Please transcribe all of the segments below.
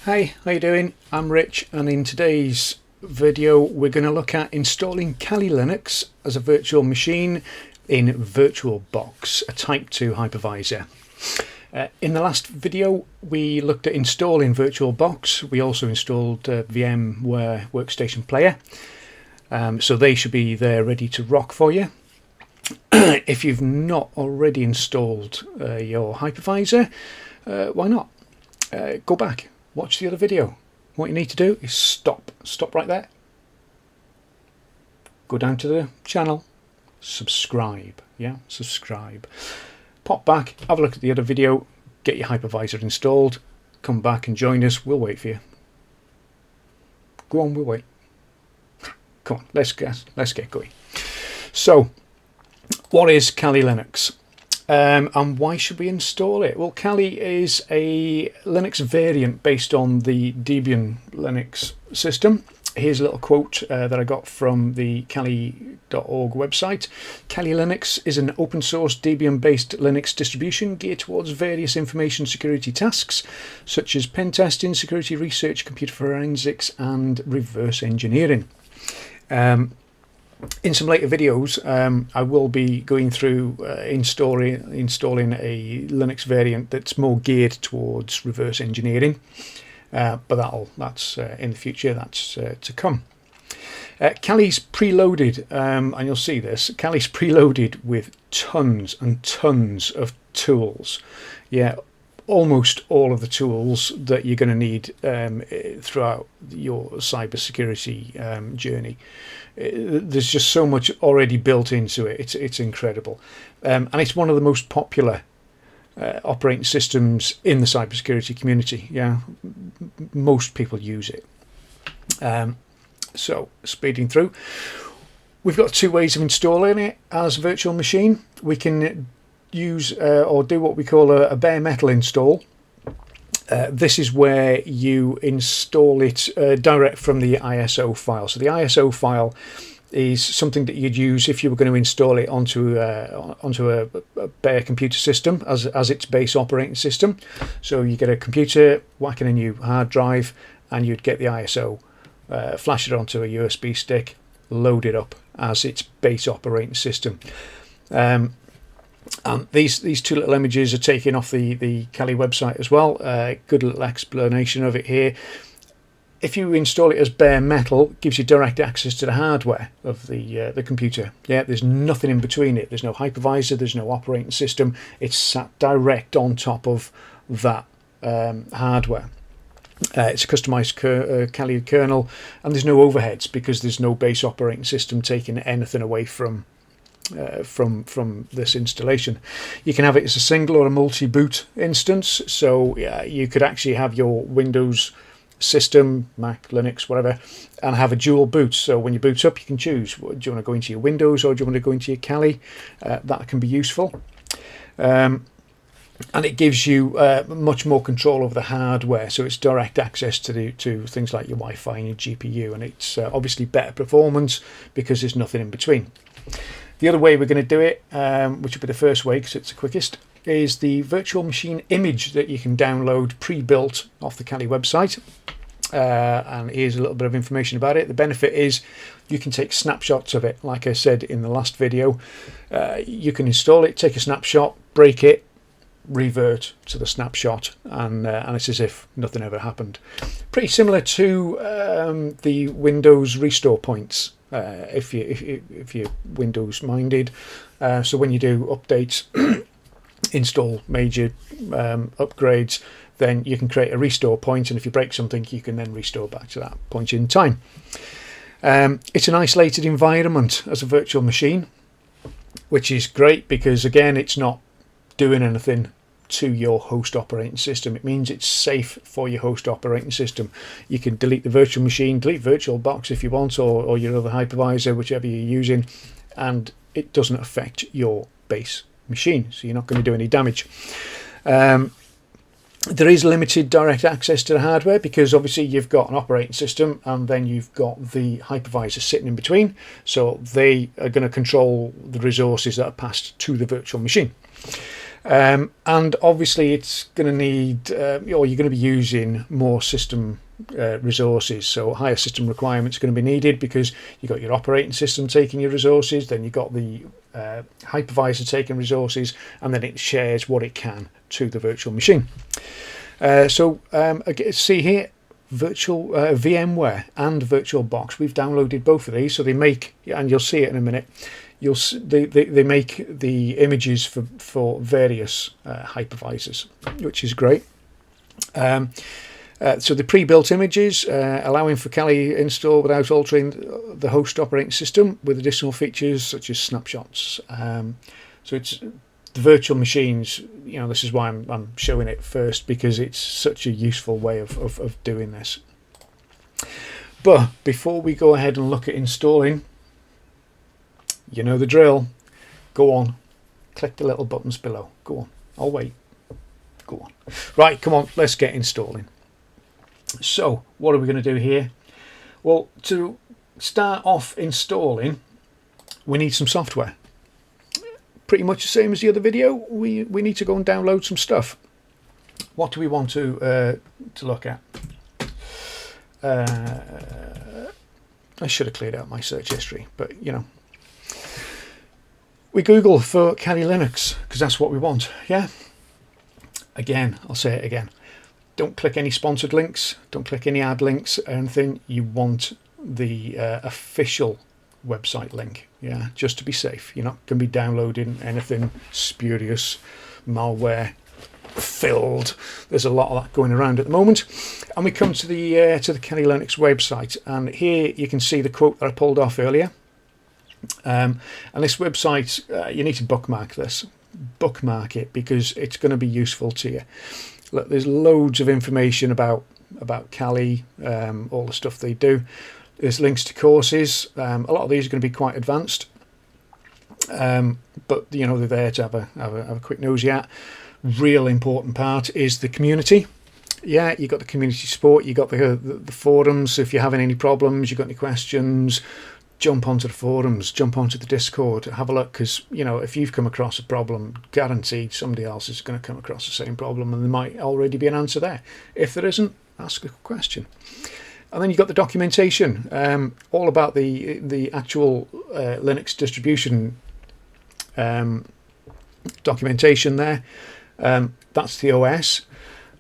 Hey, how you doing? I'm Rich, and in today's video we're going to look at installing Kali Linux as a virtual machine in VirtualBox, a Type 2 hypervisor. In the last video we looked at installing VirtualBox. We also installed VMware Workstation Player, so they should be there ready to rock for you. If you've not already installed your hypervisor, why not? Go back. Watch the other video. What you need to do is stop right there, go down to the channel, subscribe, pop back, have a look at the other video, get your hypervisor installed, come back and join us. We'll wait for you. Go on, we'll wait. Come on, let's get going. So what is Kali Linux? And why should we install it? Well, Kali is a Linux variant based on the Debian Linux system. Here's a little quote that I got from the Kalli.org website. Kali Linux is an open source Debian-based Linux distribution geared towards various information security tasks, such as pen testing, security research, computer forensics, and reverse engineering. In some later videos, I will be going through installing a Linux variant that's more geared towards reverse engineering, but that's in the future. That's to come. Kali's preloaded, and you'll see this. Kali's preloaded with tons and tons of tools. Yeah, almost all of the tools that you're going to need throughout your cybersecurity journey. There's just so much already built into it. It's incredible, and it's one of the most popular operating systems in the cybersecurity community. Yeah, most people use it. So speeding through, we've got two ways of installing it as a virtual machine. We can use or do what we call a bare metal install. This is where you install it direct from the ISO file. So the ISO file is something that you'd use if you were going to install it onto a bare computer system as its base operating system. So you get a computer, whack in a new hard drive, and you'd get the ISO, flash it onto a USB stick, load it up as its base operating system. These two little images are taken off the Kali website as well. Good little explanation of it here. If you install it as bare metal, it gives you direct access to the hardware of the computer. Yeah, there's nothing in between it. There's no hypervisor. There's no operating system. It's sat direct on top of that hardware. It's a customized Kali kernel, and there's no overheads because there's no base operating system taking anything away from this installation. You can have it as a single or a multi-boot instance, so you could actually have your Windows system, Mac, Linux, whatever, and have a dual boot. So when you boot up, you can choose, do you want to go into your Windows or do you want to go into your Kali? That can be useful, and it gives you much more control over the hardware, so it's direct access to things like your Wi-Fi and your GPU, and it's obviously better performance because there's nothing in between. The other way we're going to do it, which will be the first way because it's the quickest, is the virtual machine image that you can download pre-built off the Kali website. And here's a little bit of information about it. The benefit is you can take snapshots of it. Like I said in the last video, you can install it, take a snapshot, break it, revert to the snapshot, and it's as if nothing ever happened. Pretty similar to the Windows restore points. If you're Windows minded, so when you do updates, install major upgrades, then you can create a restore point, and if you break something, you can then restore back to that point in time. It's an isolated environment as a virtual machine, which is great because again, it's not doing anything to your host operating system. It means it's safe for your host operating system. You can delete the virtual machine, delete VirtualBox if you want, or your other hypervisor, whichever you're using, and it doesn't affect your base machine, so you're not going to do any damage. There is limited direct access to the hardware because obviously you've got an operating system and then you've got the hypervisor sitting in between, so they are going to control the resources that are passed to the virtual machine. And obviously it's going to need, or you're going to be using more system resources, so higher system requirements are going to be needed because you've got your operating system taking your resources, then you've got the hypervisor taking resources, and then it shares what it can to the virtual machine. See here, virtual VMware and VirtualBox. We've downloaded both of these, so they make, and you'll see it in a minute. They make the images for various hypervisors, which is great. So the pre-built images, allowing for Kalli install without altering the host operating system, with additional features such as snapshots. So it's the virtual machines. You know, this is why I'm showing it first, because it's such a useful way of doing this. But before we go ahead and look at installing, you know the drill. Go on, click the little buttons below. Go on, I'll wait. Go on. Right, come on, let's get installing. So what are we going to do here? Well, to start off installing, we need some software. Pretty much the same as the other video. We need to go and download some stuff. What do we want to look at? I should have cleared out my search history, but you know, we Google for Kalli Linux because that's what we want. Yeah. Again, I'll say it again. Don't click any sponsored links. Don't click any ad links or anything. You want the official website link. Yeah, just to be safe. You're not going to be downloading anything spurious, malware filled. There's a lot of that going around at the moment. And we come to the Kalli Linux website, and here you can see the quote that I pulled off earlier. And this website, you need to bookmark this. Bookmark it because it's going to be useful to you. Look, there's loads of information about Kalli, all the stuff they do. There's links to courses. A lot of these are going to be quite advanced, but you know, they're there to have a quick nosy at. Real important part is the community. Yeah, you got the community support. You got the forums. If you're having any problems, you got any questions, jump onto the forums, jump onto the Discord, have a look, because you know, if you've come across a problem, guaranteed somebody else is going to come across the same problem, and there might already be an answer there. If there isn't, ask a question. And then you've got the documentation, all about the actual Linux distribution documentation there. That's the OS.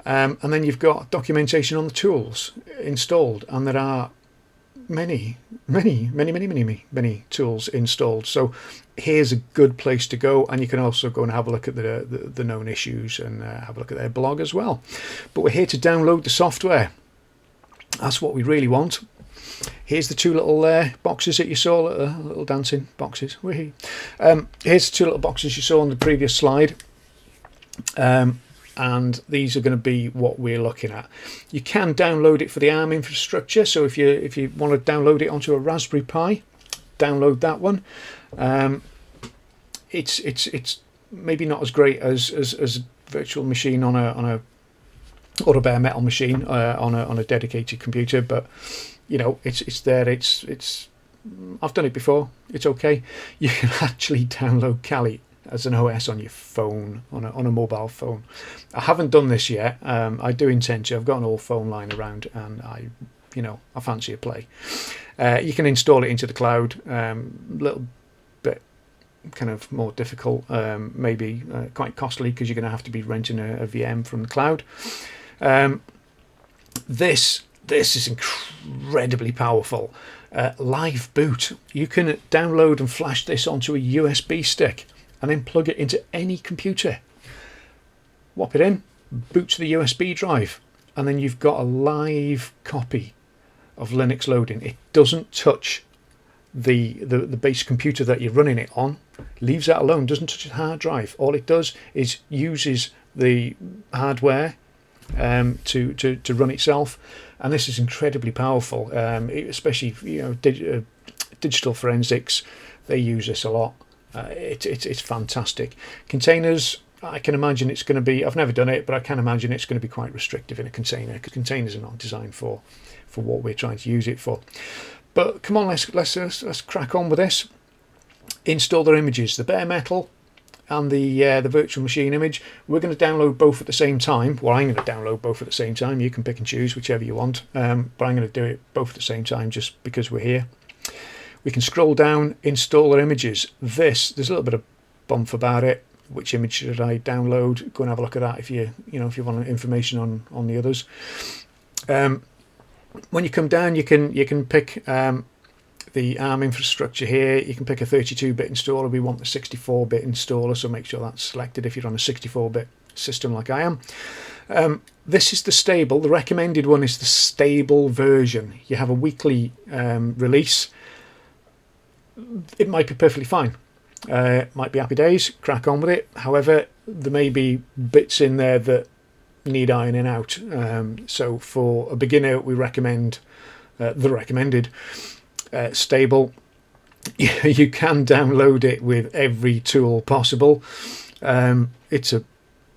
And then you've got documentation on the tools installed, and there are many tools installed. So here's a good place to go, and you can also go and have a look at the known issues and have a look at their blog as well. But we're here to download the software. That's what we really want. Here's the two little boxes that you saw, little dancing boxes. Here's the two little boxes you saw on the previous slide. And these are going to be what we're looking at. You can download it for the ARM infrastructure, so if you want to download it onto a Raspberry Pi, download that one. It's maybe not as great as a virtual machine on a or a bare metal machine on a dedicated computer, but you know, it's there. It's I've done it before. It's okay. You can actually download Kalli as an OS on your phone, on a mobile phone. I haven't done this yet. I do intend to. I've got an old phone lying around, and I fancy a play. You can install it into the cloud. Little bit kind of more difficult, maybe quite costly, because you're going to have to be renting a VM from the cloud. This is incredibly powerful. Live boot. You can download and flash this onto a USB stick and then plug it into any computer. Whop it in, boot to the USB drive, and then you've got a live copy of Linux loading. It doesn't touch the base computer that you're running it on, leaves that alone, doesn't touch the hard drive. All it does is uses the hardware to run itself, and this is incredibly powerful, especially digital forensics. They use this a lot. It's fantastic. Containers, I can imagine it's going to be, I've never done it, but I can imagine it's going to be quite restrictive in a container, because containers are not designed for what we're trying to use it for. But come on, let's crack on with this. Install their images. The bare metal and the virtual machine image. We're going to download both at the same time. Well, I'm going to download both at the same time. You can pick and choose whichever you want, but I'm going to do it both at the same time just because we're here. We can scroll down, installer images. There's a little bit of bump about it. Which image should I download? Go and have a look at that if you want information on the others. When you come down, you can pick the ARM infrastructure here. You can pick a 32-bit installer. We want the 64-bit installer, so make sure that's selected if you're on a 64-bit system like I am. This is the stable. The recommended one is the stable version. You have a weekly release. It might be perfectly fine. Might be happy days, crack on with it. However, there may be bits in there that need ironing out. So for a beginner, we recommend the recommended stable. You can download it with every tool possible. It's a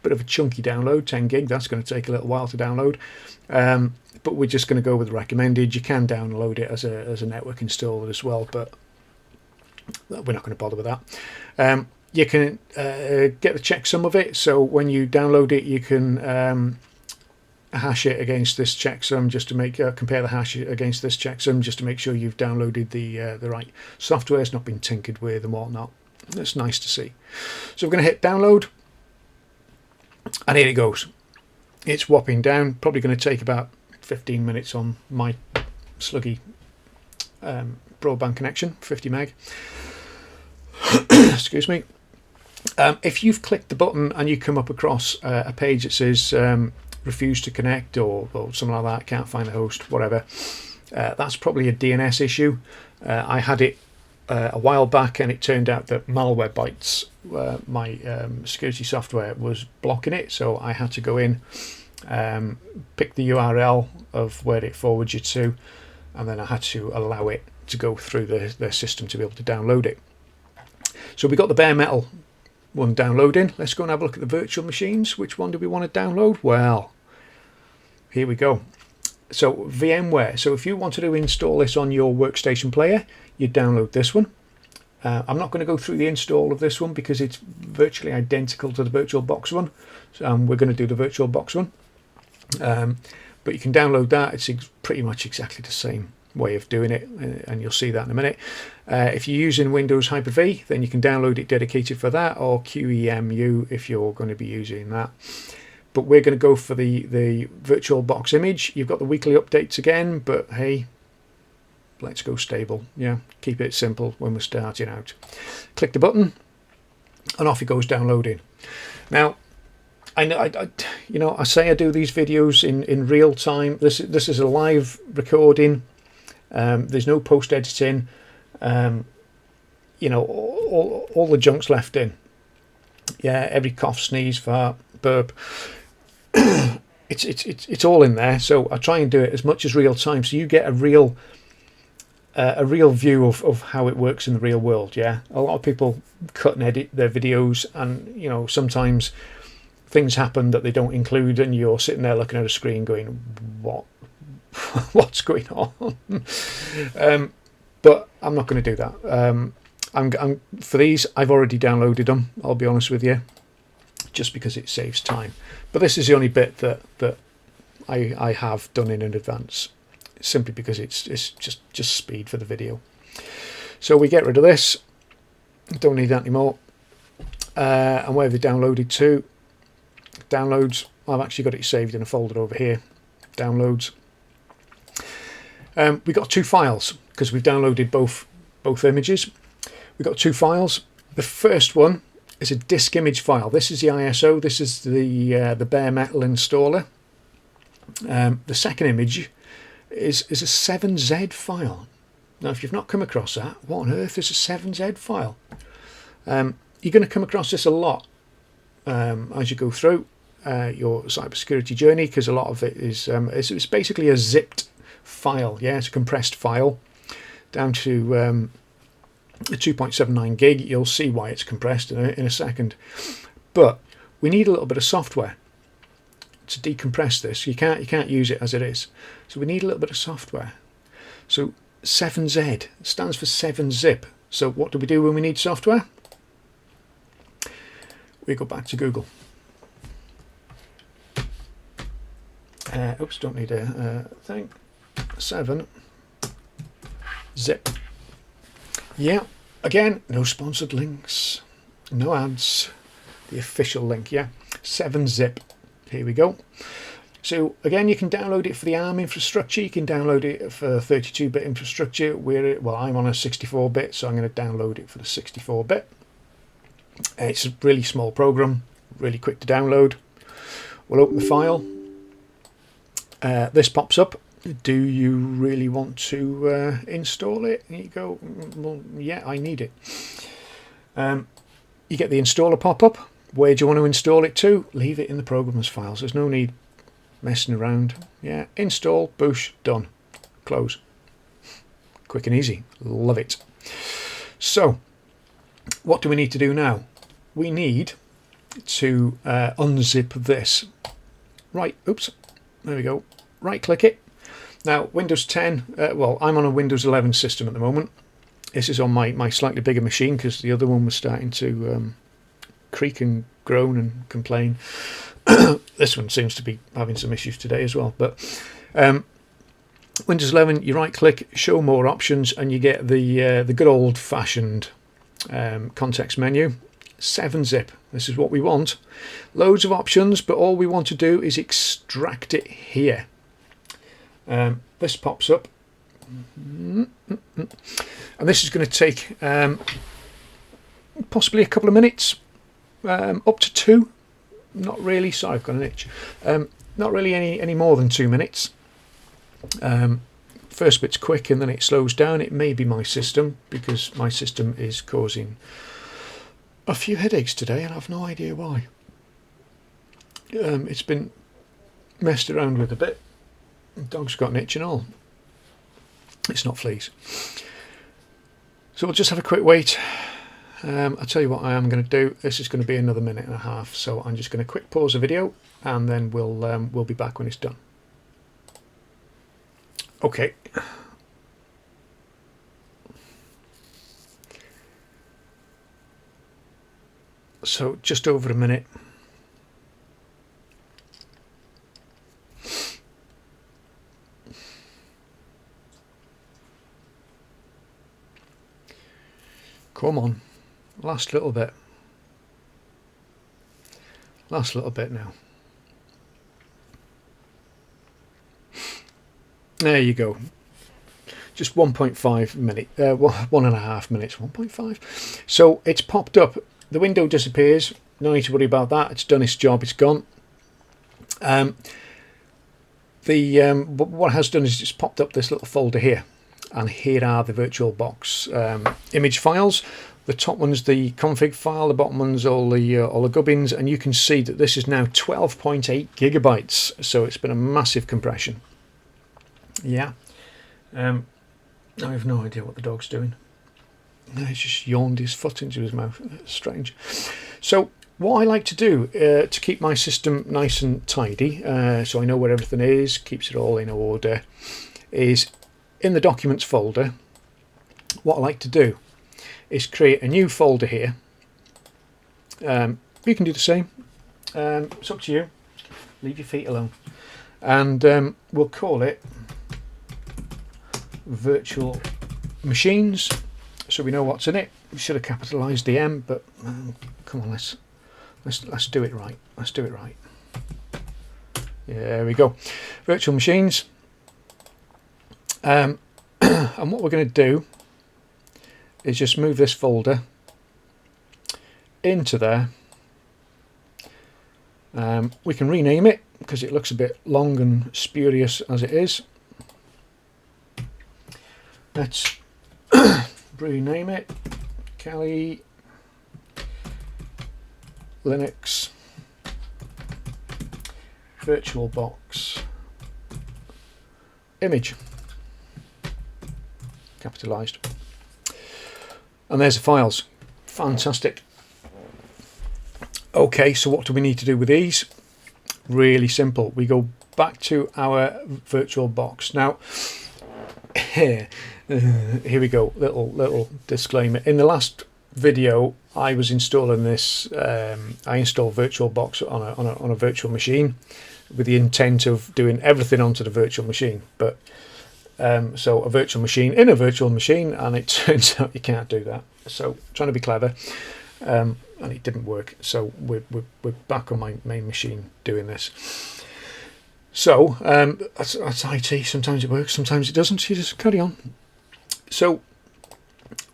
bit of a chunky download, 10 gig. That's going to take a little while to download. But we're just going to go with the recommended. You can download it as a network installer as well, but we're not going to bother with that. You can get the checksum of it. So when you download it, you can hash it against this checksum just to make compare the hash against this checksum just to make sure you've downloaded the right software. It's not been tinkered with and whatnot. That's nice to see. So we're going to hit download, and here it goes. It's whopping down. Probably going to take about 15 minutes on my sluggy broadband connection, 50 meg. Excuse me. If you've clicked the button and you come up across a page that says refuse to connect or something like that, can't find the host, whatever, that's probably a DNS issue. I had it a while back, and it turned out that Malwarebytes, my security software, was blocking it, so I had to go in, pick the URL of where it forwards you to, and then I had to allow it to go through their system to be able to download it. So we got the bare metal one downloading. Let's go and have a look at the virtual machines. Which one do we want to download? Well, here we go. So VMware. So if you wanted to install this on your workstation player, you download this one. I'm not going to go through the install of this one because it's virtually identical to the VirtualBox one. So we're going to do the VirtualBox one. But you can download that. It's pretty much exactly the same way of doing it, and you'll see that in a minute. If you're using Windows Hyper-V, then you can download it dedicated for that, or QEMU if you're going to be using that. But we're going to go for the VirtualBox image. You've got the weekly updates again, but hey, let's go stable. Yeah, keep it simple when we're starting out. Click the button, and off it goes downloading. Now, I say I do these videos in real time. This is a live recording. There's no post editing. All the junk's left in. Yeah, every cough, sneeze, fart, burp. It's all in there. So I try and do it as much as real time, so you get a real view of how it works in the real world. Yeah, a lot of people cut and edit their videos, and sometimes things happen that they don't include, and you're sitting there looking at a screen going, what's going on? But I'm not going to do that. I'm for these, I've already downloaded them, I'll be honest with you, just because it saves time. But this is the only bit that I have done in advance, simply because it's just speed for the video. So we get rid of this, don't need that anymore. And where have they downloaded to? Downloads. I've actually got it saved in a folder over here. Downloads. We've got two files because we've downloaded both images. We've got two files. The first one is a disk image file. This is the ISO. This is the bare metal installer. The second image is a 7Z file. Now, if you've not come across that, what on earth is a 7Z file? You're going to come across this a lot as you go through your cybersecurity journey, because a lot of it is it's basically a zipped file. Yeah, it's a compressed file down to 2.79 gig. You'll see why it's compressed in a second. But we need a little bit of software to decompress this. You can't use it as it is. So we need a little bit of software. So 7Z stands for 7-zip. So what do we do when we need software? we go back to Google. Oops, don't need a thing. 7 zip. Yeah, again, no sponsored links, no ads, the official link, yeah, 7 zip. Here we go. So again, you can download it for the ARM infrastructure, you can download it for 32-bit infrastructure. Well, I'm on a 64-bit, so I'm going to download it for the 64-bit. It's a really small program, really quick to download. We'll open the file. This pops up. Do you really want to install it? And you go, well, yeah, I need it. You get the installer pop-up. Where do you want to install it to? Leave it in the programmer's files. There's no need messing around. Yeah, install, boosh, done. Close. Quick and easy. Love it. So, what do we need to do now? We need to unzip this. Right, oops, there we go. Right click it. Now, Windows 10, well, I'm on a Windows 11 system at the moment. This is on my slightly bigger machine because the other one was starting to creak and groan and complain. This one seems to be having some issues today as well. But Windows 11, you right click, show more options, and you get the good old fashioned context menu. 7 zip. This is what we want. Loads of options, but all we want to do is extract it here. This pops up, and this is going to take possibly a couple of minutes, up to 2. Not really. Sorry, I've got an itch. Not really any more than 2 minutes. First bit's quick, and then it slows down. It may be my system, because my system is causing a few headaches today, and I've no idea why. It's been messed around with a bit. The dog's got an itch and all. It's not fleas. So we'll just have a quick wait. I'll tell you what I am going to do. This is going to be another minute and a half, so I'm just going to quick pause the video, and then we'll be back when it's done. Okay. So just over a minute. Come on, last little bit. Last little bit now. There you go. Just 1.5 minute, 1.5 minutes, 1.5. So it's popped up. The window disappears. No need to worry about that. It's done its job. It's gone. What it has done is it's popped up this little folder here, and here are the VirtualBox image files. The top one's the config file. The bottom one's all the gubbins, and you can see that this is now 12.8 gigabytes. So it's been a massive compression. Yeah. I have no idea what the dog's doing. He's just yawned his foot into his mouth. That's strange. So what I like to do to keep my system nice and tidy, so I know where everything is, keeps it all in order, is in the documents folder. What I like to do is create a new folder here. You can do the same. It's up to you. Leave your feet alone. And we'll call it Virtual Machines, so we know what's in it. We should have capitalized the M, but come on, let's do it right. Let's do it right. There we go. Virtual Machines. And what we're going to do is just move this folder into there. We can rename it because it looks a bit long and spurious as it is. Let's rename it Kalli Linux VirtualBox image, capitalized, and there's the files. Fantastic. Okay, so what do we need to do with these? Really simple. We go back to our VirtualBox. Now here we go, little disclaimer. In the last video I was installing this. I installed VirtualBox on a virtual machine with the intent of doing everything onto the virtual machine. But so a virtual machine in a virtual machine, and it turns out you can't do that. So trying to be clever, and it didn't work. So we're back on my main machine doing this. So that's IT. Sometimes it works, sometimes it doesn't. You just carry on. So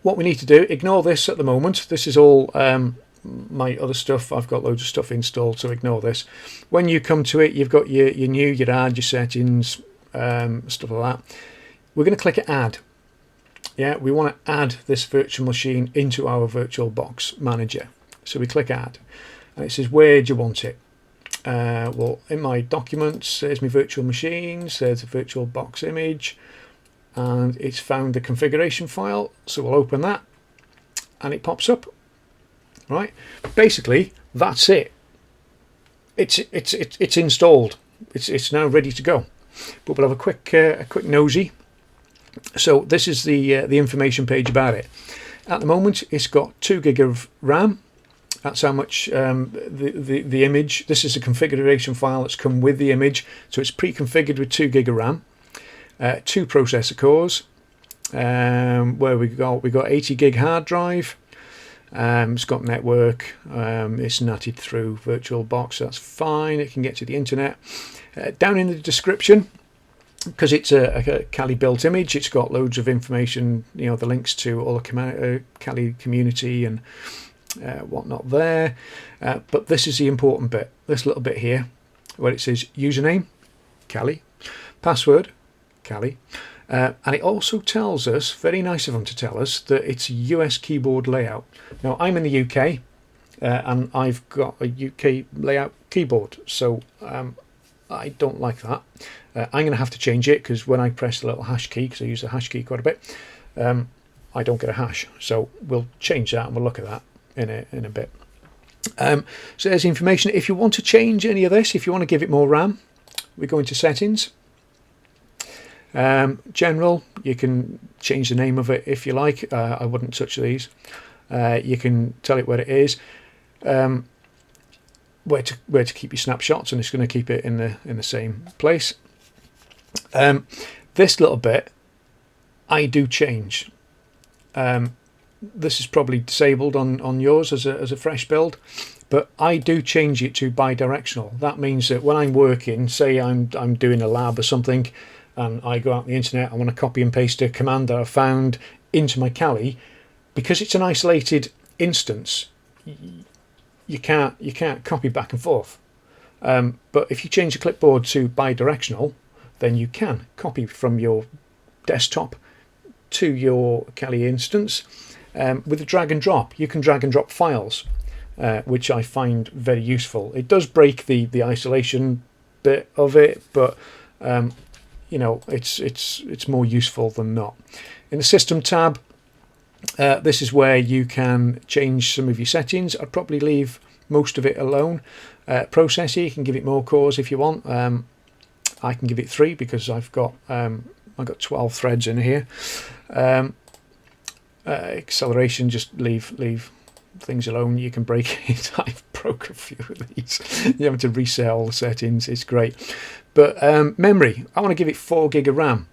what we need to do, ignore this at the moment. This is all my other stuff. I've got loads of stuff installed, so ignore this. When you come to it, you've got your new, your add, your settings, stuff like that. We're going to click add. Yeah, we want to add this virtual machine into our VirtualBox manager. So we click add, and it says, where do you want it? Well, in my documents, there's my virtual machines, there's a VirtualBox image, and it's found the configuration file. So we'll open that, and it pops up. Right, basically that's it. It's installed. It's now ready to go. But we'll have a quick nosy. So this is the information page about it. At the moment, it's got 2 gig of RAM. That's how much the image. This is a configuration file that's come with the image, so it's pre-configured with 2 gig of RAM, 2 processor cores. Where we got 80 gig hard drive. It's got network. It's nutted through VirtualBox. That's fine. It can get to the internet. Down in the description, because it's a Kalli built image, it's got loads of information. You know, the links to all the Kalli community and whatnot there. But this is the important bit. This little bit here, where it says username, Kalli, password, Kalli. And it also tells us, very nice of them to tell us, that it's a US keyboard layout. Now, I'm in the UK, and I've got a UK layout keyboard, so I don't like that. I'm going to have to change it, because when I press the little hash key, because I use the hash key quite a bit, I don't get a hash. So we'll change that, and we'll look at that in a bit. So there's the information. If you want to change any of this, if you want to give it more RAM, we go into settings. General, you can change the name of it if you like. I wouldn't touch these. You can tell it where it is, where to keep your snapshots, and it's going to keep it in the same place. This little bit I do change. This is probably disabled on yours as a fresh build, but I do change it to bidirectional. That means that when I'm working, say I'm doing a lab or something, and I go out on the internet, I want to copy and paste a command that I found into my Kalli, because it's an isolated instance, you can't copy back and forth. But if you change the clipboard to bidirectional, then you can copy from your desktop to your Kalli instance with a drag and drop. You can drag and drop files, which I find very useful. It does break the isolation bit of it, but you know, it's more useful than not. In the system tab, this is where you can change some of your settings. I'd probably leave most of it alone. Processor, you can give it more cores if you want. I can give it 3 because I've got 12 threads in here. Acceleration, just leave things alone. You can break it. I've broke a few of these. You have to reset all the settings. It's great. But memory, I want to give it 4 gig of RAM.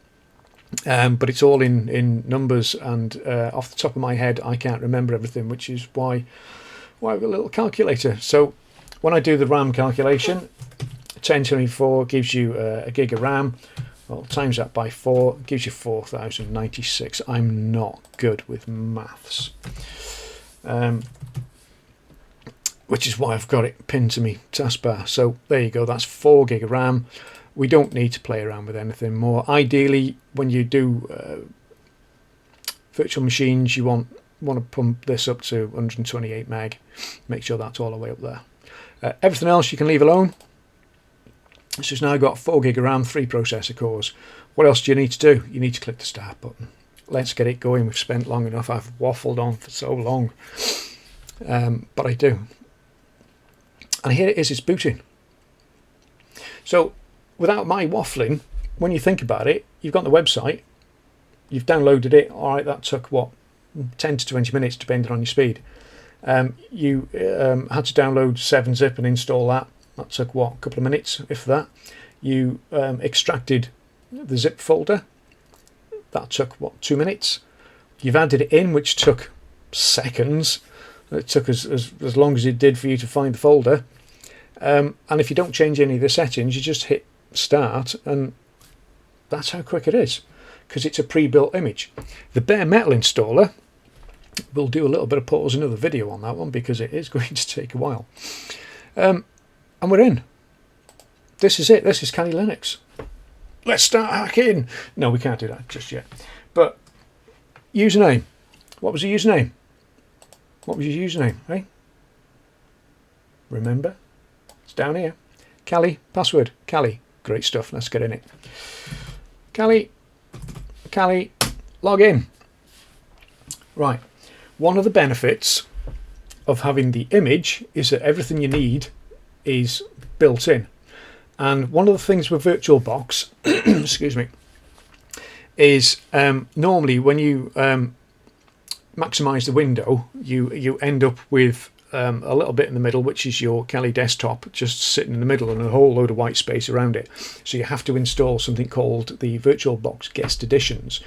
But it's all in numbers, and off the top of my head I can't remember everything, which is why I've got a little calculator. So when I do the RAM calculation, 1024 gives you a gig of RAM. Well, times that by 4 gives you 4096. I'm not good with maths, which is why I've got it pinned to me taskbar. So there you go, that's 4 gig of RAM. We don't need to play around with anything more. Ideally, when you do virtual machines, you want to pump this up to 128 meg. Make sure that's all the way up there. Everything else you can leave alone. So it's now got 4 gig of RAM, 3 processor cores. What else do you need to do? You need to click the start button. Let's get it going. We've spent long enough. I've waffled on for so long, but I do. And here it is. It's booting. So without my waffling, when you think about it, you've got the website, you've downloaded it. All right, that took what, 10 to 20 minutes depending on your speed. You had to download 7-zip and install that. That took, what, a couple of minutes, if that. You extracted the zip folder. That took, what, 2 minutes. You've added it in, which took seconds. It took as long as it did for you to find the folder. And if you don't change any of the settings, you just hit start, and that's how quick it is, because it's a pre-built image. The bare metal installer, we'll do a little bit of pause, another video on that one, because it is going to take a while. And we're in. This is it. This is Kalli Linux. Let's start hacking. No, we can't do that just yet. But username. What was the username? What was your username, eh? Remember? It's down here. Kalli, password. Kalli. Great stuff. Let's get in it. Kalli, log in. Right. One of the benefits of having the image is that everything you need is built in. And one of the things with VirtualBox, excuse me, is normally when you maximize the window, you end up with a little bit in the middle, which is your Kalli desktop, just sitting in the middle and a whole load of white space around it. So you have to install something called the VirtualBox Guest Editions.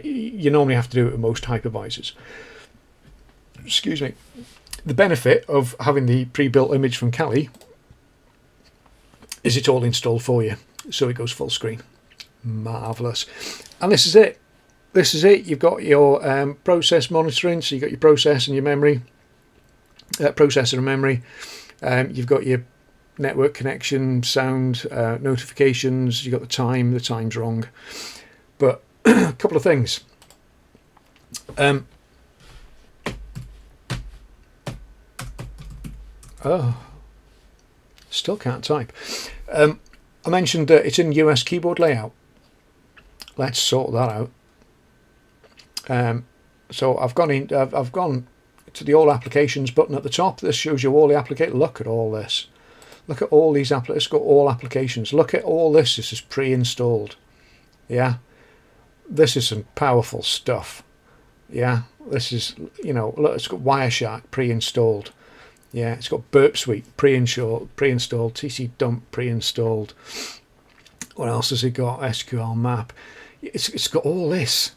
You normally have to do it with most hypervisors. Excuse me. The benefit of having the pre-built image from Kalli is it's all installed for you, so it goes full screen. Marvelous. And this is it. This is it. You've got your process monitoring, so you've got your process and your memory, processor and memory. You've got your network connection, sound, notifications. You've got the time. The time's wrong, but a couple of things. Oh, still can't type. I mentioned it's in US keyboard layout. Let's sort that out. So I've gone in. I've gone to the All Applications button at the top. This shows you all the applications. Look at all this. Look at all these applications. It's got all applications. Look at all this. This is pre-installed. Yeah, this is some powerful stuff. Yeah, this is, you know, look, it's got Wireshark pre-installed. Yeah, it's got Burp Suite pre-installed, TC Dump pre-installed. What else has it got? SQL Map. It's got all this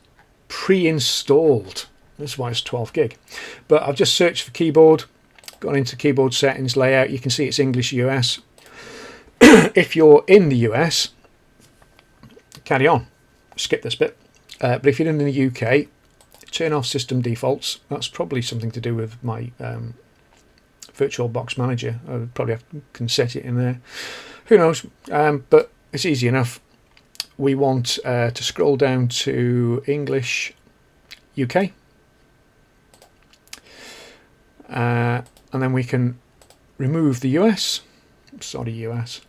pre-installed. That's why it's 12 gig. But I've just searched for keyboard, gone into keyboard settings, layout. You can see it's English US. If you're in the US, carry on. Skip this bit. But if you're in the UK, turn off system defaults. That's probably something to do with my VirtualBox Manager. I probably can set it in there. Who knows? But it's easy enough. We want to scroll down to English UK. And then we can remove the US. Sorry, US.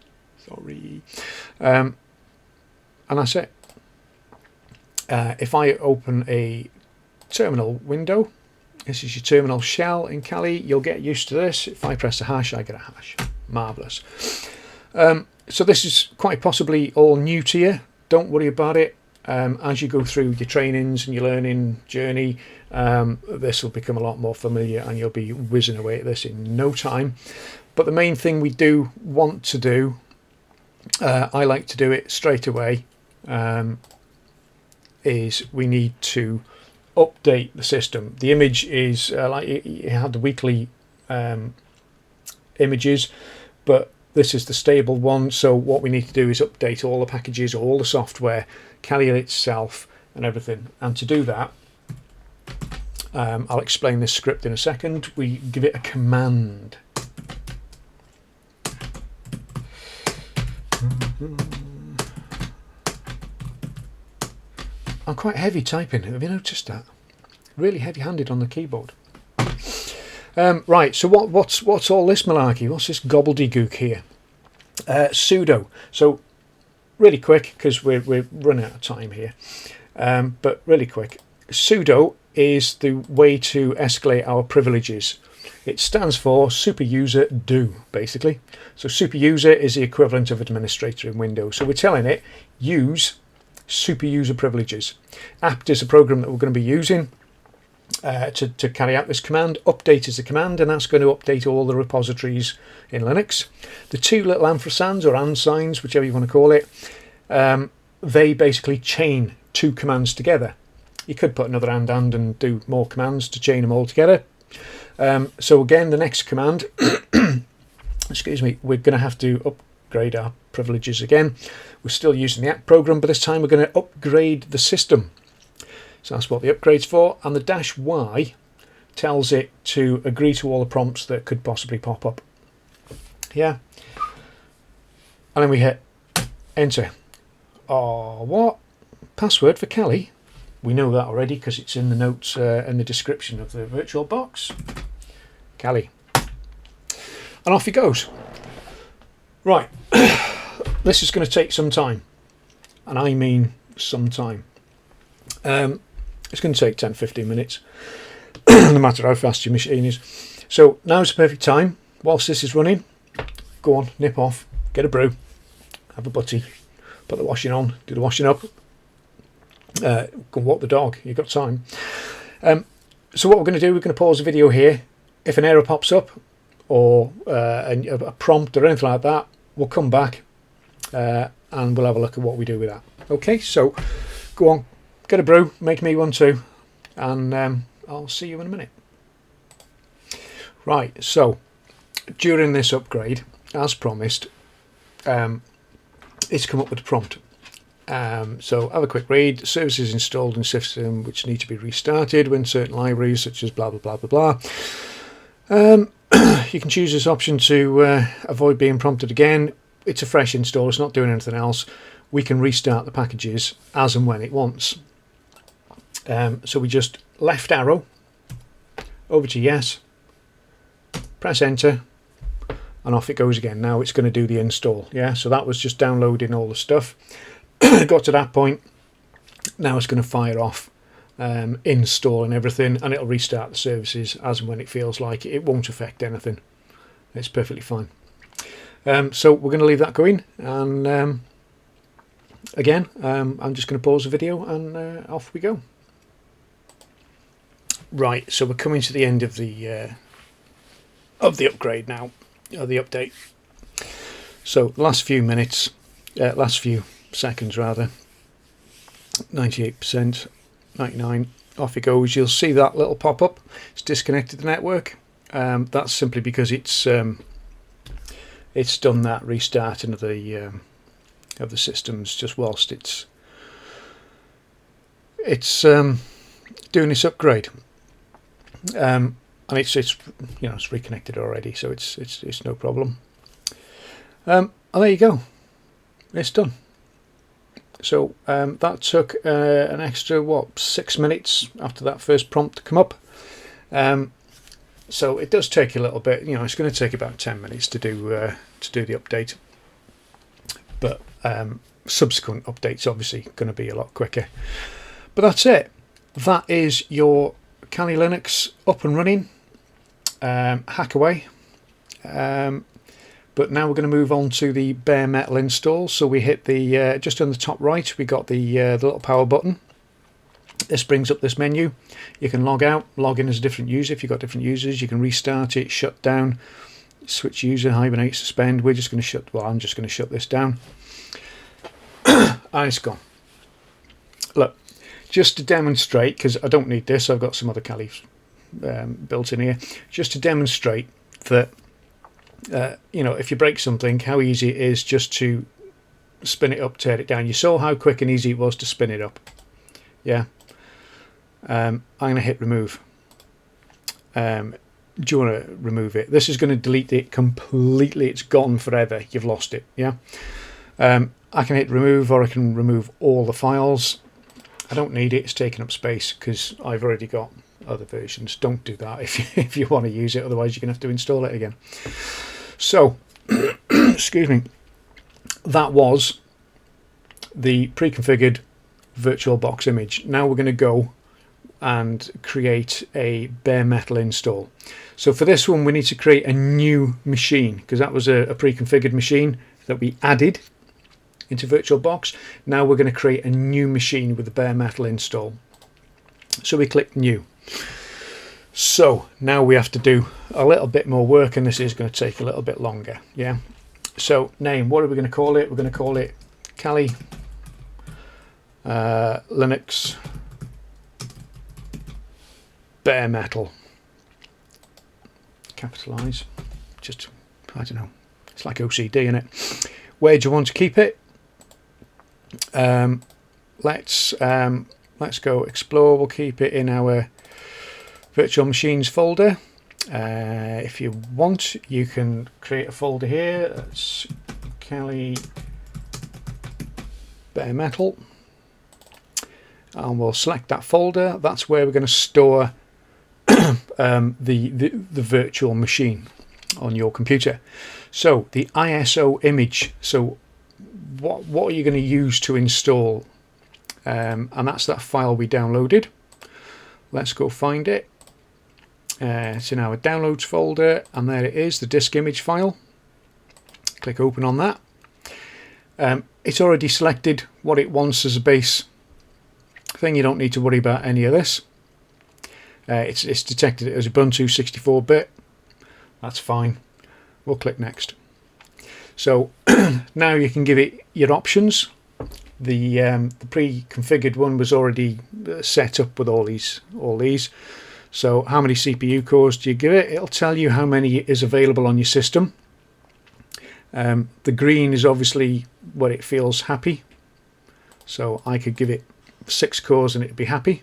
Sorry. And that's it. If I open a terminal window, this is your terminal shell in Kalli. You'll get used to this. If I press a hash, I get a hash. Marvelous. So this is quite possibly all new to you. Don't worry about it. As you go through your trainings and your learning journey, this will become a lot more familiar and you'll be whizzing away at this in no time. But the main thing we do want to do, I like to do it straight away, is we need to update the system. The image is like you have the weekly images, but this is the stable one. So what we need to do is update all the packages, all the software, Kalli itself and everything. And to do that, I'll explain this script in a second. We give it a command. I'm quite heavy typing. Have you noticed that? Really heavy-handed on the keyboard. Right. So what's all this malarkey? What's this gobbledygook here? Sudo. So really quick, because we're running out of time here. But really quick, sudo is the way to escalate our privileges. It stands for super user do, basically. So super user is the equivalent of administrator in Windows. So we're telling it use super user privileges. apt is a program that we're going to be using. to carry out this command. Update is the command, and that's going to update all the repositories in Linux. The two little ampersands or and signs, whichever you want to call it, they basically chain two commands together. You could put another and do more commands to chain them all together. So again, the next command, excuse me, we're going to have to upgrade our privileges again. We're still using the app program, but this time we're going to upgrade the system. So that's what the upgrade's for, and the -Y tells it to agree to all the prompts that could possibly pop up. Yeah. And then we hit enter. Oh, what? Password for Kalli? We know that already because it's in the notes in the description of the virtual box. Kalli. And off he goes. Right. This is going to take some time. And I mean some time. It's going to take 10-15 minutes, no matter how fast your machine is. So now's the perfect time. Whilst this is running, go on, nip off, get a brew, have a butty, put the washing on, do the washing up, go and walk the dog, you've got time. So what we're going to do, we're going to pause the video here. If an error pops up, or a prompt or anything like that, we'll come back and we'll have a look at what we do with that. Okay, so go on. Get a brew, make me one too, and I'll see you in a minute. Right, so during this upgrade, as promised, it's come up with a prompt. So have a quick read. Services installed in system which need to be restarted when certain libraries such as blah blah blah blah blah. You can choose this option to avoid being prompted again. It's a fresh install, it's not doing anything else. We can restart the packages as and when it wants. So we just left arrow over to yes, press enter, and off it goes again. Now it's going to do the install. Yeah, so that was just downloading all the stuff. Got to that point. Now it's going to fire off, install and everything, and it'll restart the services as and when it feels like it. It won't affect anything. It's perfectly fine. So we're going to leave that going, and again, I'm just going to pause the video and off we go. Right, so we're coming to the end of the upgrade now, or the update. So last few minutes, last few seconds rather, 98%, 99%, off it goes. You'll see that little pop up. It's disconnected the network. That's simply because it's done that restarting of the systems just whilst it's doing this upgrade. And it's you know, it's reconnected already, so it's no problem. And there you go, it's done. So that took an extra 6 minutes after that first prompt to come up. So it does take a little bit. You know, it's going to take about 10 minutes to do the update, but subsequent updates obviously going to be a lot quicker. But that's it. That is your Kalli Linux up and running. Hack away. But now we're going to move on to the bare metal install. So we hit the just on the top right, we got the little power button. This brings up this menu. You can log out, log in as a different user if you've got different users. You can restart it, shut down, switch user, hibernate, suspend. We're just going to shut. Well, I'm just going to shut this down, and it's gone. Look, just to demonstrate, because I don't need this. I've got some other Kalli built in here, just to demonstrate that. You know, if you break something, how easy it is just to spin it up, tear it down. You saw how quick and easy it was to spin it up. Yeah. I'm going to hit remove. Do you want to remove it? This is going to delete it completely. It's gone forever. You've lost it. Yeah. I can hit remove, or I can remove all the files. I don't need it. It's taking up space because I've already got other versions. Don't do that if you want to use it. Otherwise, you're going to have to install it again. So, excuse me, that was the pre-configured VirtualBox image. Now we're going to go and create a bare metal install. So for this one, we need to create a new machine, because that was a pre-configured machine that we added into VirtualBox. Now we're going to create a new machine with the bare metal install. So we click new. So now we have to do a little bit more work, and this is going to take a little bit longer. Yeah. So name, what are we going to call it? We're going to call it Kalli Linux bare metal. Capitalize. Just, I don't know. It's like OCD, isn't it? Where do you want to keep it? Let's go explore. We'll keep it in our virtual machines folder. If you want, you can create a folder here. That's Kalli bare metal, and we'll select that folder. That's where we're going to store the virtual machine on your computer. So the ISO image. So what are you going to use to install? And that's that file we downloaded. Let's go find it. It's in our downloads folder, and there it is, the disk image file. Click open on that. It's already selected what it wants as a base thing. You don't need to worry about any of this. It's detected it as Ubuntu 64-bit. That's fine. We'll click next. So now you can give it your options. The pre-configured one was already set up with all these. So how many CPU cores do you give it? It'll tell you how many is available on your system. The green is obviously what it feels happy. So I could give it 6 cores and it'd be happy.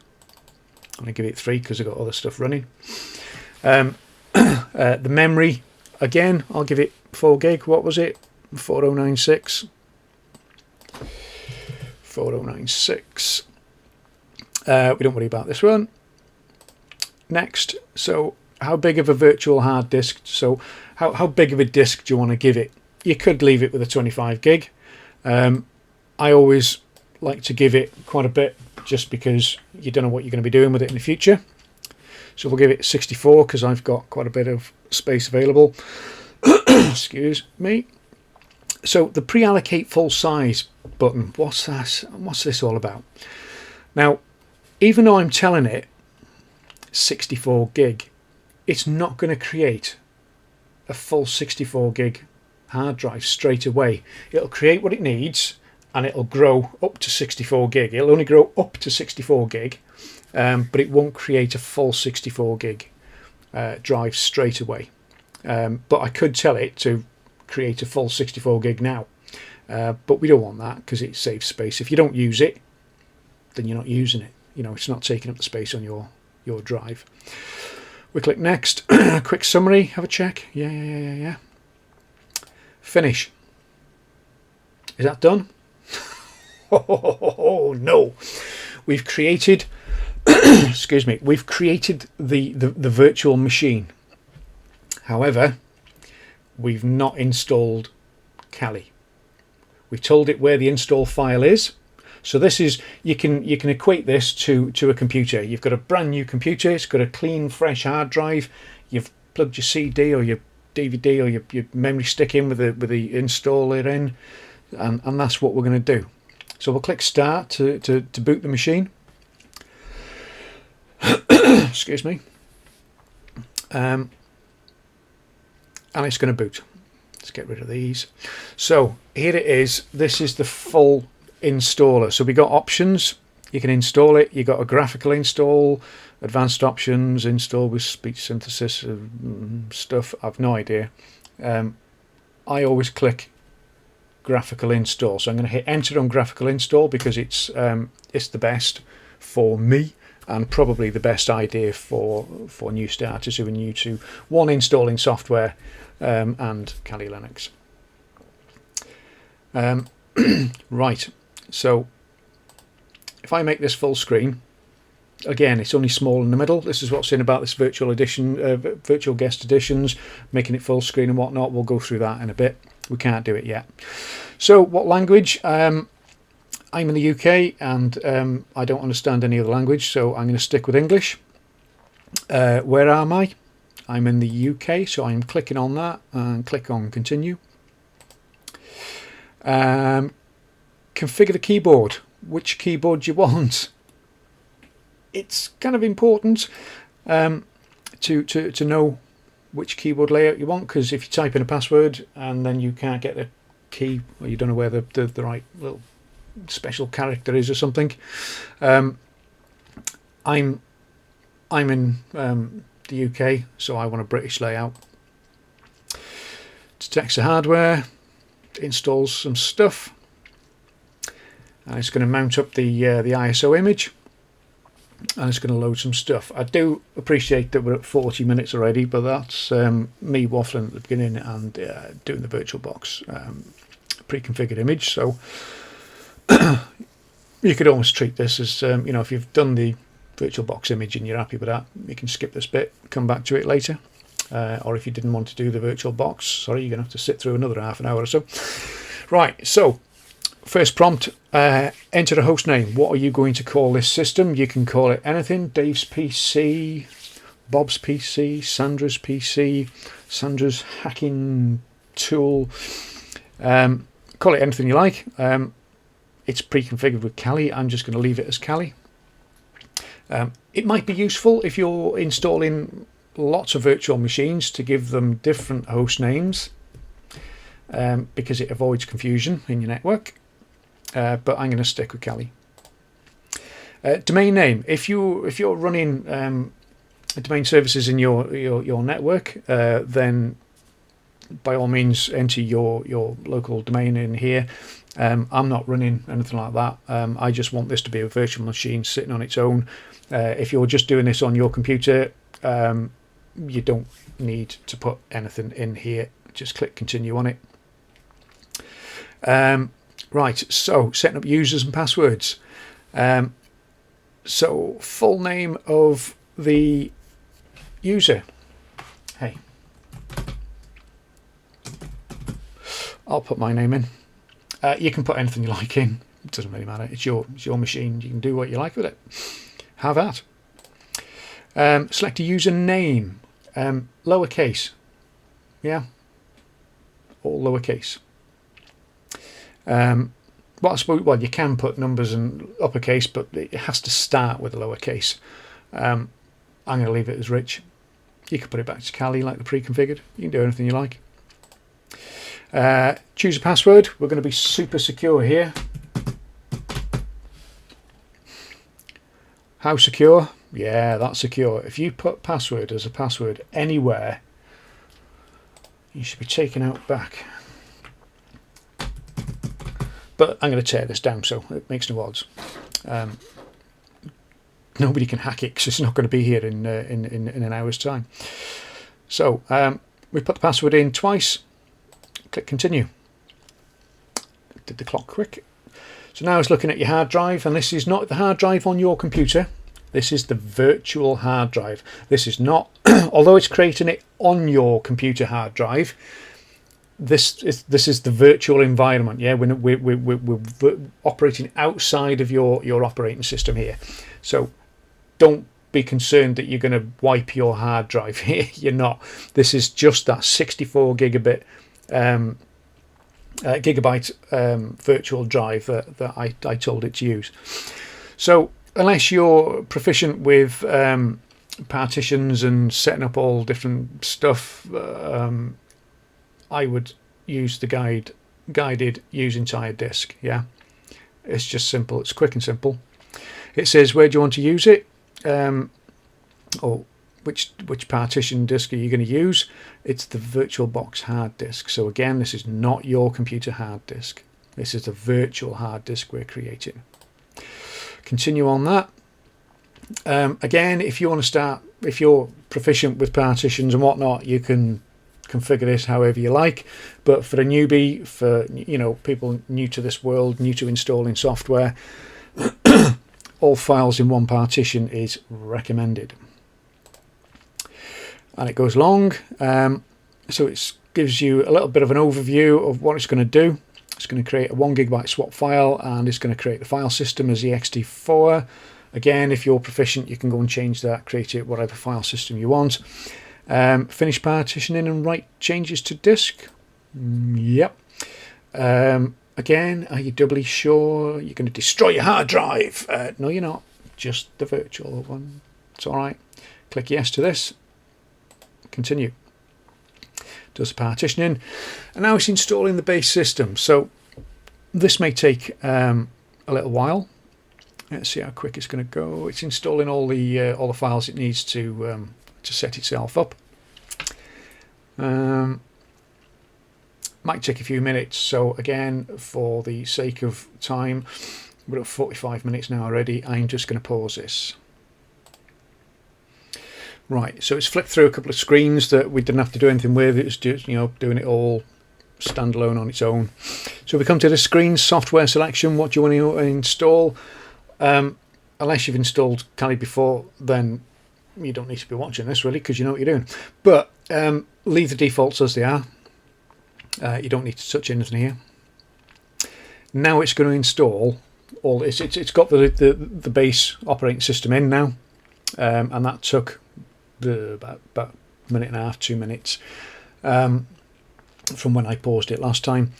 I'm going to give it 3 because I've got other stuff running. The memory, again, I'll give it 4 gig. What was it? 4096. 4096. We don't worry about this one. Next, so how big of a virtual hard disk? So how big of a disk do you want to give it? You could leave it with a 25 gig. I always like to give it quite a bit just because you don't know what you're going to be doing with it in the future. So we'll give it 64 because I've got quite a bit of space available. Excuse me. So the pre-allocate full size button, what's that? What's this all about? Now, even though I'm telling it 64 gig, it's not going to create a full 64 gig hard drive straight away. It'll create what it needs and it'll grow up to 64 gig. It'll only grow up to 64 gig, but it won't create a full 64 gig drive straight away. But I could tell it to create a full 64 gig now, but we don't want that because it saves space. If you don't use it, then you're not using it. You know, it's not taking up the space on your drive. We click next. Quick summary, have a check. Yeah. Finish. Is that done? Oh no, we've created excuse me, we've created the virtual machine. However, we've not installed Kalli. We've told it where the install file is. So this is, you can equate this to a computer. You've got a brand new computer, it's got a clean fresh hard drive, you've plugged your CD or your DVD or your memory stick in with the installer in, and that's what we're going to do. So we'll click start to boot the machine. Excuse me. And it's going to boot. Let's get rid of these. So here it is. This is the full installer. So we got options. You can install it. You got a graphical install, advanced options, install with speech synthesis stuff. I've no idea. I always click graphical install. So I'm going to hit enter on graphical install because it's the best for me and probably the best idea for new starters who are new to installing software and Kalli Linux. Right, so if I make this full screen, again it's only small in the middle. This is what's in about this virtual edition, virtual guest editions, making it full screen and whatnot. We'll go through that in a bit. We can't do it yet. So what language? I'm in the UK and I don't understand any other language, so I'm going to stick with English. Where am I? I'm in the UK, so I'm clicking on that and click on continue. Configure the keyboard. Which keyboard do you want? It's kind of important. to know which keyboard layout you want, because if you type in a password and then you can't get the key, or you don't know where the right little special character is or something. I'm in the UK, so I want a British layout. Detects the hardware, installs some stuff, and it's going to mount up the ISO image, and it's going to load some stuff. I do appreciate that we're at 40 minutes already, but that's me waffling at the beginning and doing the VirtualBox pre-configured image. So you could almost treat this as, you know, if you've done the VirtualBox image and you're happy with that, you can skip this bit, come back to it later. Or if you didn't want to do the VirtualBox, sorry, you're going to have to sit through another half an hour or so. Right, so first prompt, enter a host name. What are you going to call this system? You can call it anything. Dave's PC, Bob's PC, Sandra's PC, Sandra's hacking tool. Call it anything you like. It's pre-configured with Kalli. I'm just going to leave it as Kalli. It might be useful if you're installing lots of virtual machines to give them different host names, because it avoids confusion in your network. But I'm going to stick with Kalli. Domain name. If you're running domain services in your network, then by all means enter your local domain in here. I'm not running anything like that. I just want this to be a virtual machine sitting on its own. If you're just doing this on your computer, you don't need to put anything in here. Just click continue on it. Right, so setting up users and passwords. So full name of the user. Hey, I'll put my name in. You can put anything you like in. It doesn't really matter. It's your machine. You can do what you like with it. Have at. Select a user name. Lowercase. Yeah. All lowercase. Well, you can put numbers in uppercase, but it has to start with a lowercase. I'm going to leave it as Rich. You can put it back to Kalli like the pre-configured. You can do anything you like. Choose a password. We're going to be super secure here. How secure? Yeah, that's secure. If you put password as a password anywhere, you should be taken out back. But I'm going to tear this down so it makes no odds. Nobody can hack it because it's not going to be here in an hour's time. So we put the password in twice. Click continue. Did the clock quick. So now it's looking at your hard drive, and this is not the hard drive on your computer. This is the virtual hard drive. This is not, although it's creating it on your computer hard drive, this is the virtual environment. Yeah, we're operating outside of your operating system here. So don't be concerned that you're going to wipe your hard drive here. You're not. This is just that 64 gigabyte virtual drive that I told it to use. So unless you're proficient with partitions and setting up all different stuff, I would use the guided use entire disk. Yeah, it's just simple. It's quick and simple. It says where do you want to use it, or which partition disk are you going to use. It's the VirtualBox hard disk. So again, this is not your computer hard disk. This is the virtual hard disk we're creating. Continue on that. Again, if you want to start, if you're proficient with partitions and whatnot, you can configure this however you like. But for a newbie, for people new to this world, new to installing software, all files in one partition is recommended. And it goes long, so it gives you a little bit of an overview of what it's going to do. It's going to create a 1 gigabyte swap file, and it's going to create the file system as ext4. Again, if you're proficient, you can go and change that, create it whatever file system you want. Finish partitioning and write changes to disk. Yep. Again, are you doubly sure you're going to destroy your hard drive? No, you're not. Just the virtual one. It's all right. Click yes to this. continue. Does the partitioning, and now it's installing the base system. So this may take a little while. Let's see how quick it's going to go. It's installing all the files it needs to set itself up. Might take a few minutes. So again, for the sake of time, we're at 45 minutes now already. I'm just going to pause this. Right, so it's flipped through a couple of screens that we didn't have to do anything with. It was just, doing it all standalone on its own. So we come to the screen, software selection. What do you want to install? Unless you've installed Kalli before, then you don't need to be watching this really, because you know what you're doing. But leave the defaults as they are. You don't need to touch anything here. Now it's going to install all this. It's got the base operating system in now, and that took about a minute and a half, 2 minutes from when I paused it last time.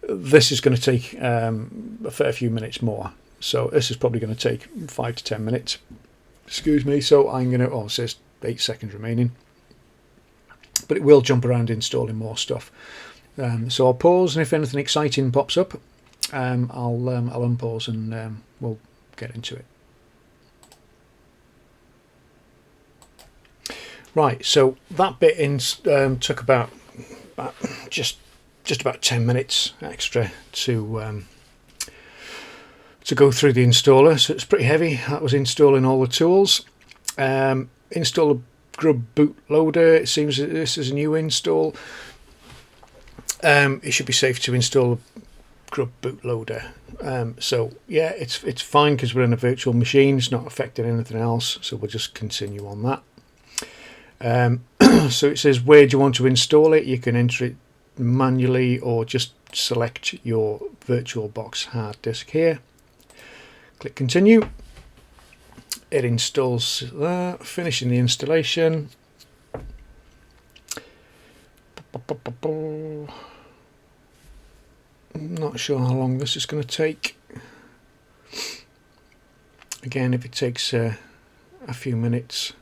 This is going to take a fair few minutes more, so this is probably going to take 5 to 10 minutes. Excuse me. So I'm going to, it says 8 seconds remaining, but it will jump around installing more stuff. So I'll pause, and if anything exciting pops up, I'll unpause and we'll get into it. Right, so that bit took about just about 10 minutes extra to go through the installer. So it's pretty heavy. That was installing all the tools. Install a grub bootloader. It seems that this is a new install. It should be safe to install a grub bootloader. So yeah, it's fine because we're in a virtual machine. It's not affecting anything else. So we'll just continue on that. So it says, where do you want to install it? You can enter it manually or just select your VirtualBox hard disk here. Click continue. It installs that, finishing the installation. I'm not sure how long this is going to take. Again, if it takes a few minutes.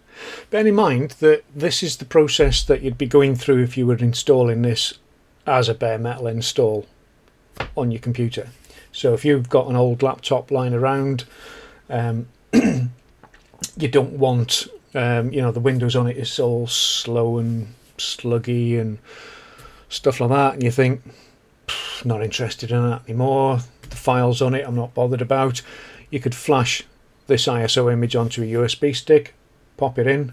Bear in mind that this is the process that you'd be going through if you were installing this as a bare metal install on your computer. So if you've got an old laptop lying around, you don't want the Windows on it is all slow and sluggy and stuff like that, and you think, not interested in that anymore. The files on it I'm not bothered about. You could flash this ISO image onto a USB stick, pop it in,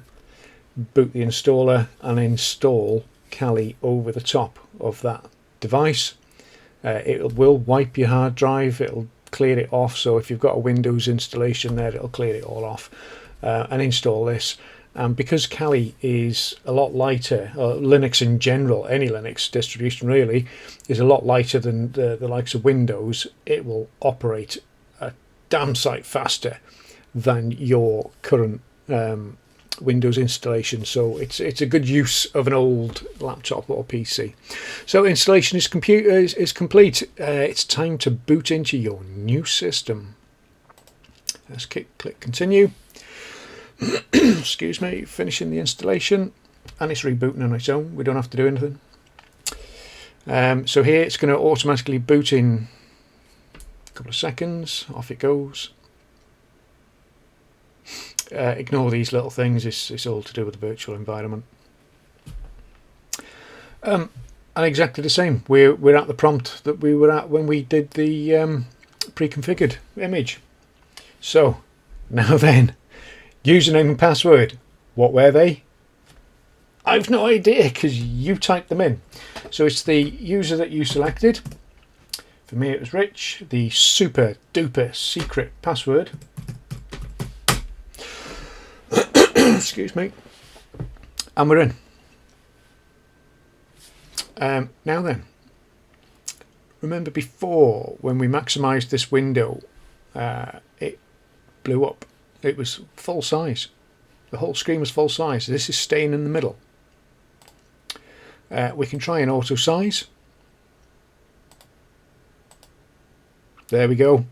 boot the installer, and install Kalli over the top of that device. It will wipe your hard drive, it'll clear it off. So if you've got a Windows installation there, it'll clear it all off, and install this. And because Kalli is a lot lighter, Linux in general, any Linux distribution really, is a lot lighter than the likes of Windows, it will operate a damn sight faster than your current Windows installation. So it's a good use of an old laptop or PC. So installation is complete. It's time to boot into your new system. Let's click continue. Excuse me, finishing the installation, and it's rebooting on its own. We don't have to do anything. So here it's going to automatically boot in a couple of seconds. Off it goes. Ignore these little things. It's all to do with the virtual environment. And exactly the same. We're at the prompt that we were at when we did the pre-configured image. So now then, username and password. What were they? I've no idea because you typed them in. So it's the user that you selected. For me it was Rich. The super duper secret password. Excuse me. And we're in. Now then, remember before when we maximised this window, it blew up. It was full size. The whole screen was full size. This is staying in the middle. We can try an auto size. There we go.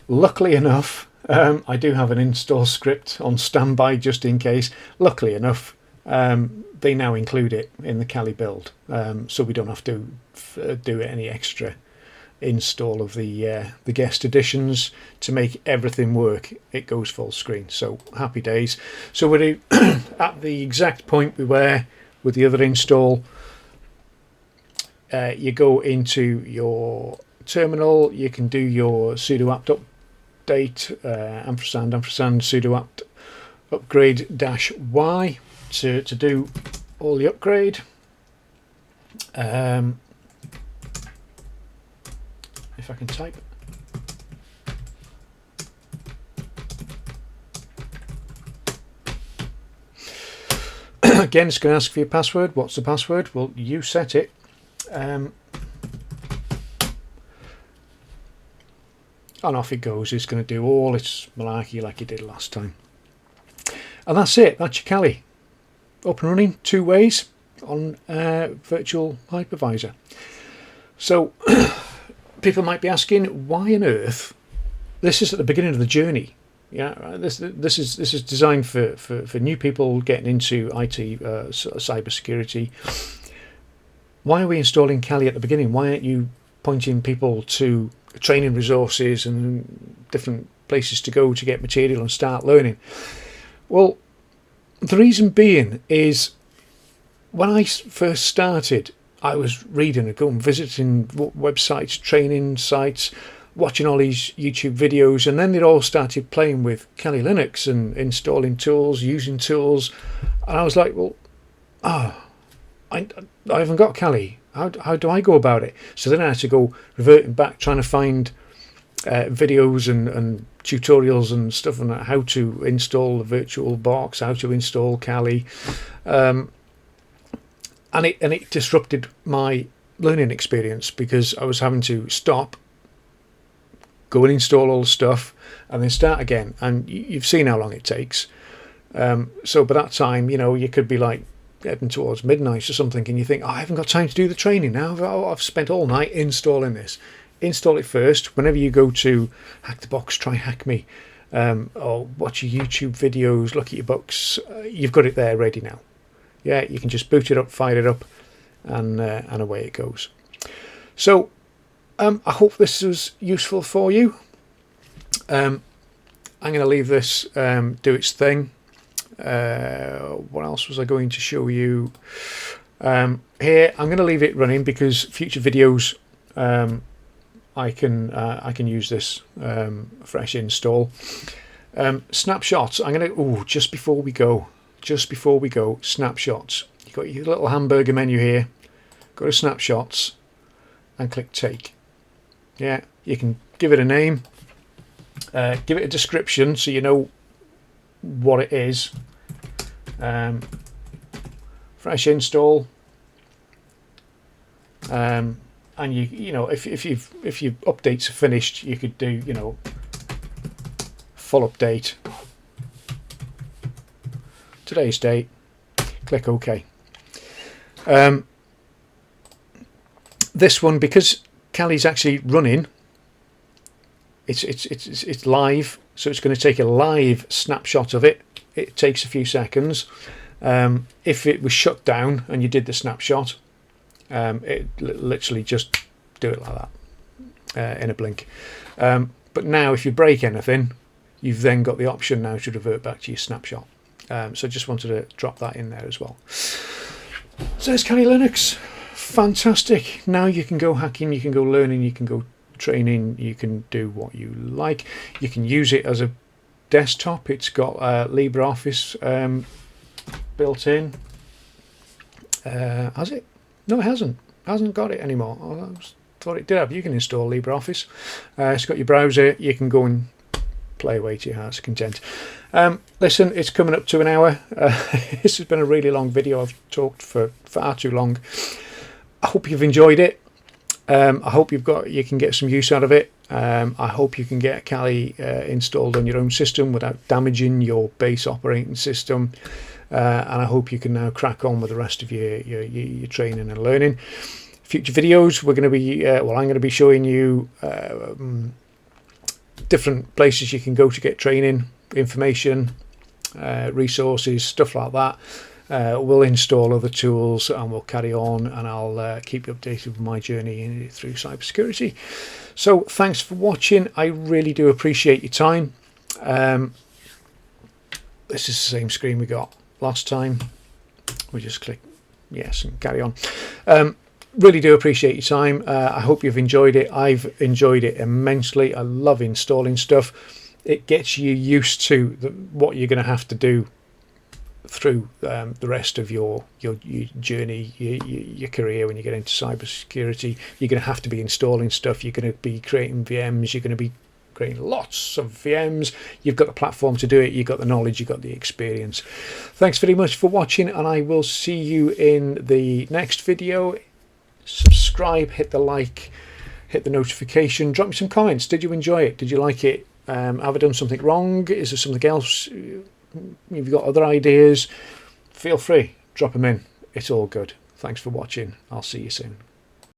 Luckily enough, I do have an install script on standby just in case. Luckily enough, they now include it in the Kalli build, so we don't have to do any extra install of the guest editions to make everything work. It goes full screen, so happy days. So we're at the exact point we were with the other install. You go into your terminal, you can do your sudo apt update, ampersand sudo apt upgrade -y to do all the upgrade. If I can type. Again, it's going to ask for your password. What's the password? Well, you set it. And off it goes. It's going to do all its malarkey like it did last time. And that's it. That's your Kalli. Up and running 2 ways on virtual hypervisor. So people might be asking, why on earth? This is at the beginning of the journey. Yeah, this is designed for new people getting into IT, cybersecurity. Why are we installing Kalli at the beginning? Why aren't you pointing people to training resources and different places to go to get material and start learning? Well, the reason being is when I first started, I was reading and going visiting websites, training sites, watching all these YouTube videos, and then they all started playing with Kalli Linux and installing tools, using tools, and I was like, well, I haven't got Kalli. How do I go about it? So then I had to go reverting back, trying to find videos and tutorials and stuff on how to install the virtual box, how to install Kalli, and it disrupted my learning experience because I was having to stop, go and install all the stuff, and then start again. And you've seen how long it takes. So by that time, you could be like heading towards midnight or something, and you think, I haven't got time to do the training now. I've spent all night installing this. Install it first. Whenever you go to Hack the Box, try Hack Me, or watch your YouTube videos, look at your books, you've got it there ready now. Yeah, you can just boot it up, fire it up, and away it goes. So I hope this was useful for you. I'm going to leave this do its thing. What else was I going to show you? Here, I'm going to leave it running because future videos, I can use this fresh install. Snapshots. I'm going to just before we go, snapshots. You've got your little hamburger menu here. Go to snapshots and click take. Yeah, you can give it a name, give it a description so you know what it is. Fresh install, and you know if your updates are finished, you could do full update, today's date, click OK. This one, because Kalli's actually running, it's live, so it's going to take a live snapshot of it. It takes a few seconds. If it was shut down and you did the snapshot, it literally just do it like that in a blink. But now if you break anything, you've then got the option now to revert back to your snapshot. So just wanted to drop that in there as well. So there's Kalli Linux. Fantastic. Now you can go hacking, you can go learning, you can go training, you can do what you like. You can use it as a desktop. It's got LibreOffice built in. Has it? No, it hasn't. Hasn't got it anymore. I thought it did have. You can install LibreOffice. It's got your browser. You can go and play away to your heart's content. Listen, it's coming up to an hour. This has been a really long video. I've talked for far too long. I hope you've enjoyed it. I hope you can get some use out of it. I hope you can get Kalli installed on your own system without damaging your base operating system. And I hope you can now crack on with the rest of your training and learning. Future videos, we're going to be I'm going to be showing you different places you can go to get training, information, resources, stuff like that. we'll install other tools and we'll carry on, and I'll keep you updated with my journey through cybersecurity. So thanks for watching. I really do appreciate your time. This is the same screen we got last time. We just click yes and carry on. Really do appreciate your time. I hope you've enjoyed it. I've enjoyed it immensely. I love installing stuff. It gets you used to what you're going to have to do through the rest of your journey, your career. When you get into cybersecurity, you're going to have to be installing stuff. You're going to be creating VMs. You're going to be creating lots of VMs. You've got the platform to do it. You've got the knowledge. You've got the experience. Thanks very much for watching, and I will see you in the next video. Subscribe, hit the like, hit the notification, drop me some comments. Did you enjoy it? Did you like it? Have I done something wrong? Is there something else? Have you got other ideas? Feel free, drop them in. It's all good. Thanks for watching. I'll see you soon.